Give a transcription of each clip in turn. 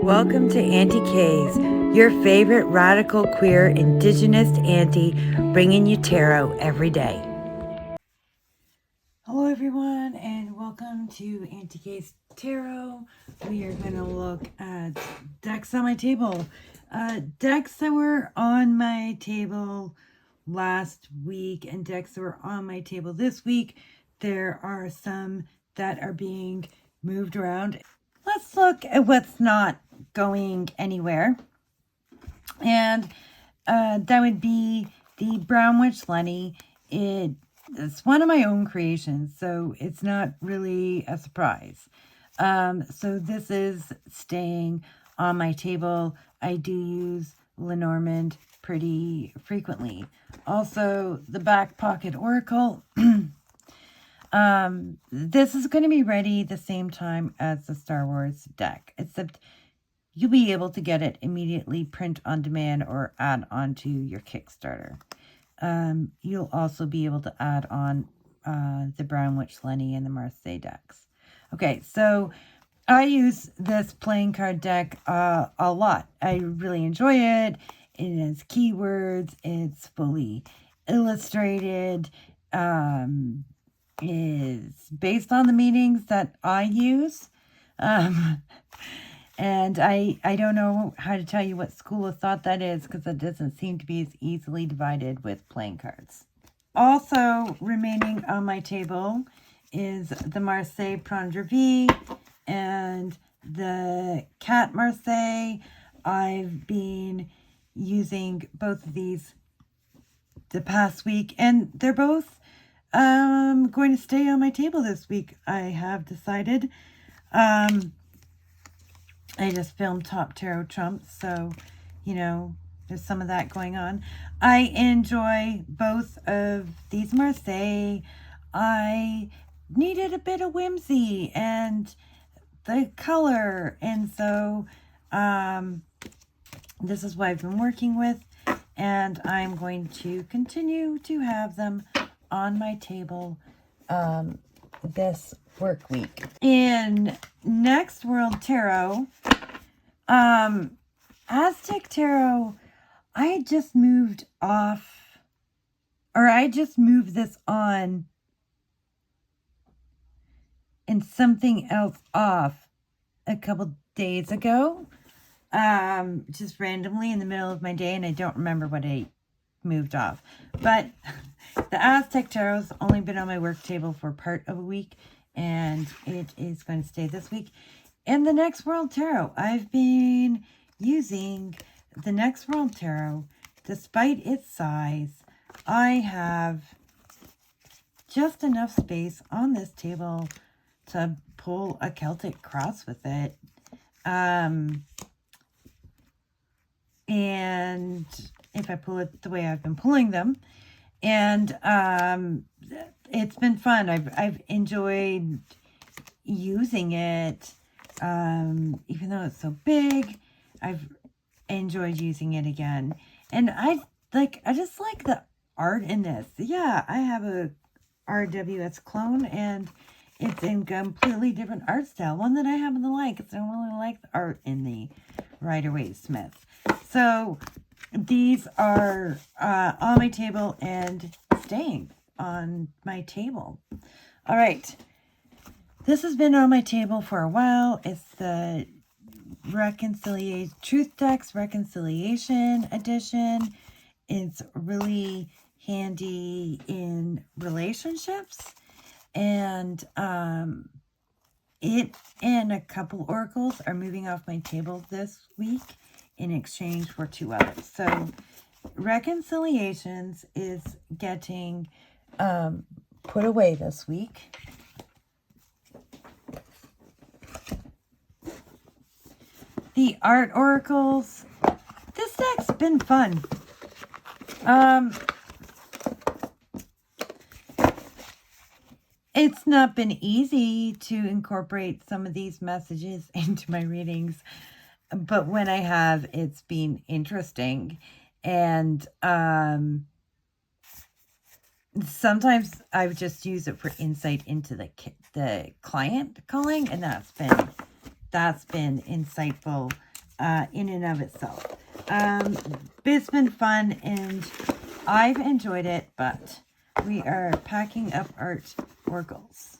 Welcome to Aunty K's, your favorite radical queer indigenous auntie, bringing you tarot every day. Hello everyone and welcome to Aunty K's Tarot. We are going to look at decks on my table. Decks that were on my table last week and decks that were on my table this week. There are some that are being moved around. Let's look at what's not going anywhere. And that would be the Brown Witch Lenny. It's one of my own creations, so it's not really a surprise. So this is staying on my table. I do use Lenormand pretty frequently. Also, the Back Pocket Oracle. This is going to be ready the same time as the Star Wars deck, except you'll be able to get it immediately print on demand or add on to your Kickstarter. You'll also be able to add on the Brown Witch Lenny and the Marseille decks. Okay, so I use this playing card deck a lot. I really enjoy it. It has keywords. It's fully illustrated. Is based on the meanings that I use. And I don't know how to tell you what school of thought that is because it doesn't seem to be as easily divided with playing cards. Also remaining on my table is the Marseille Prendre Vie and the Cat Marseille. I've been using both of these the past week and they're both going to stay on my table this week, I have decided. I just filmed Top Tarot Trumps, so, you know, there's some of that going on. I enjoy both of these Marseille. I needed a bit of whimsy and the color, and so this is what I've been working with, and I'm going to continue to have them on my table this work week. In Next World Tarot, Aztec Tarot, I just moved this on and something else off a couple days ago, just randomly in the middle of my day, and I don't remember what I moved off. But the Aztec Tarot's only been on my work table for part of a week, and it is going to stay this week. And the Next World Tarot, I've been using the Next World Tarot. Despite its size, I have just enough space on this table to pull a Celtic cross with it. And if I pull it the way I've been pulling them, and it's been fun. I've enjoyed using it, even though it's so big. I've enjoyed using it again, and I just like the art in this. Yeah, I have a RWS clone, and it's in completely different art style, one that I happen to like. I don't really like the art in the Rider-Waite Smith. So these are on my table and staying on my table. All right. This has been on my table for a while. It's the Truth Decks Reconciliation Edition. It's really handy in relationships. And it and a couple oracles are moving off my table this week in exchange for 2 others. So Reconciliations is getting put away this week. The Art Oracles. This deck's been fun. It's not been easy to incorporate some of these messages into my readings, but when I have, it's been interesting. And sometimes I would just use it for insight into the client calling, and that's been insightful in and of itself. It's been fun and I've enjoyed it, but we are packing up our oracles.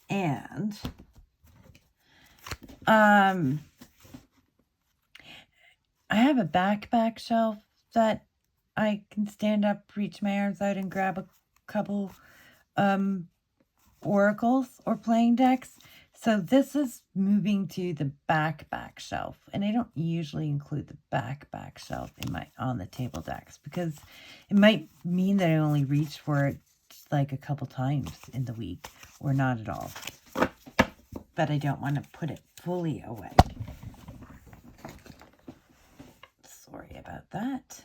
And I have a backpack shelf that I can stand up, reach my arms out, and grab a couple oracles or playing decks. So this is moving to the backpack shelf, and I don't usually include the backpack shelf in my on the table decks because it might mean that I only reach for it like a couple times in the week or not at all. But I don't want to put it fully away. Sorry about that.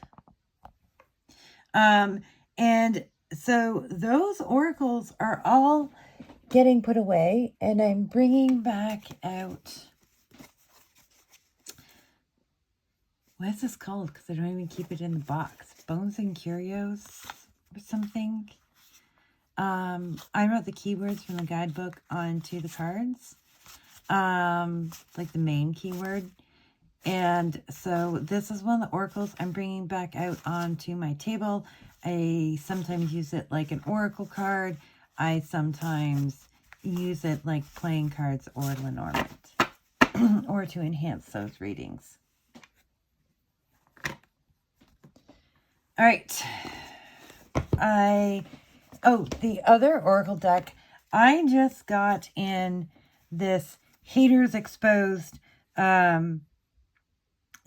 And so those oracles are all getting put away, and I'm bringing back out, what is this called? Because I don't even keep it in the box. Bones and Curios or something. I wrote the keywords from the guidebook onto the cards, like the main keyword. And so this is one of the oracles I'm bringing back out onto my table. I sometimes use it like an oracle card. I sometimes use it like playing cards or Lenormand, or to enhance those readings. All right. The other oracle deck, I just got in this Haters Exposed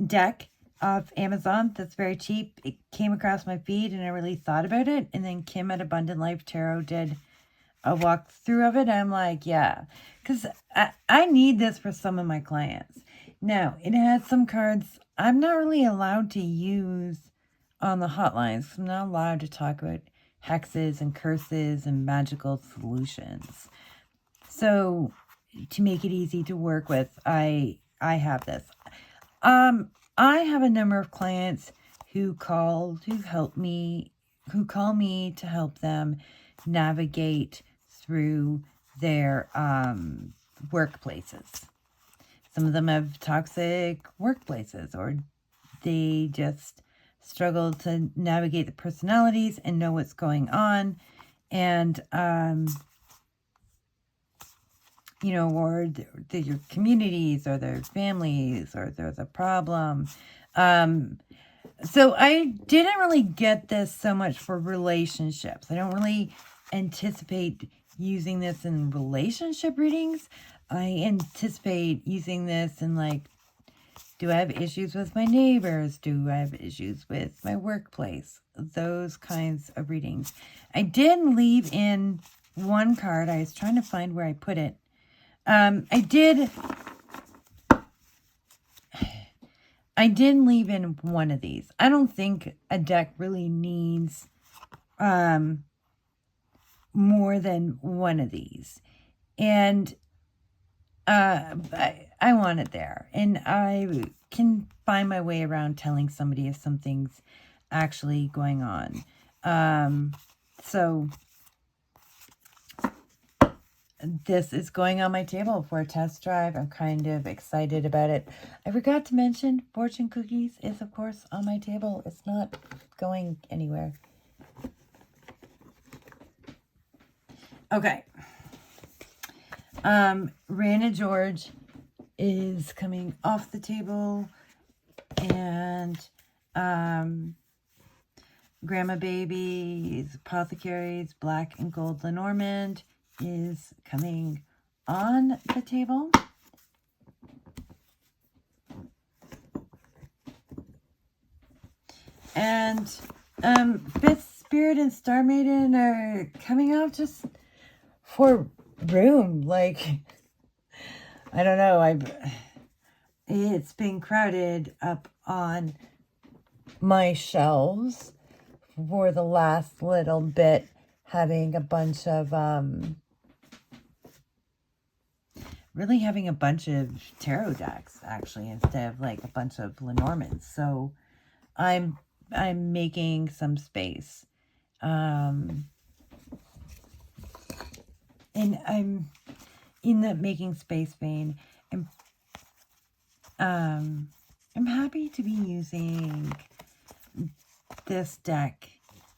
deck off Amazon that's very cheap. It came across my feed and I really thought about it. And then Kim at Abundant Life Tarot did a walkthrough of it. I'm like, yeah, because I need this for some of my clients. Now, it has some cards I'm not really allowed to use on the hotlines. I'm not allowed to talk about hexes and curses and magical solutions. So to make it easy to work with, I have this. I have a number of clients who call me to help them navigate through their workplaces. Some of them have toxic workplaces, or they just struggle to navigate the personalities and know what's going on. And, or your communities or their families, or there's a problem. So I didn't really get this so much for relationships. I don't really anticipate using this in relationship readings. I anticipate using this in do I have issues with my neighbors? Do I have issues with my workplace? Those kinds of readings. I did leave in one card. I was trying to find where I put it. I did leave in one of these. I don't think a deck really needs more than one of these. And I want it there. And I can find my way around telling somebody if something's actually going on. So this is going on my table for a test drive. I'm kind of excited about it. I forgot to mention fortune cookies is, of course, on my table. It's not going anywhere. Okay. Rana George is coming off the table, and Grandma Baby's Apothecaries Black and Gold Lenormand is coming on the table. And Fifth Spirit and Star Maiden are coming out just for room. I don't know. It's been crowded up on my shelves for the last little bit, having a bunch of tarot decks, actually, instead of a bunch of Lenormands. So I'm making some space. And I'm in the making space vein. I'm happy to be using this deck,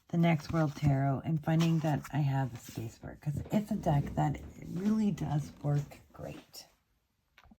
the Next World Tarot, and finding that I have the space for it, because it's a deck that really does work great.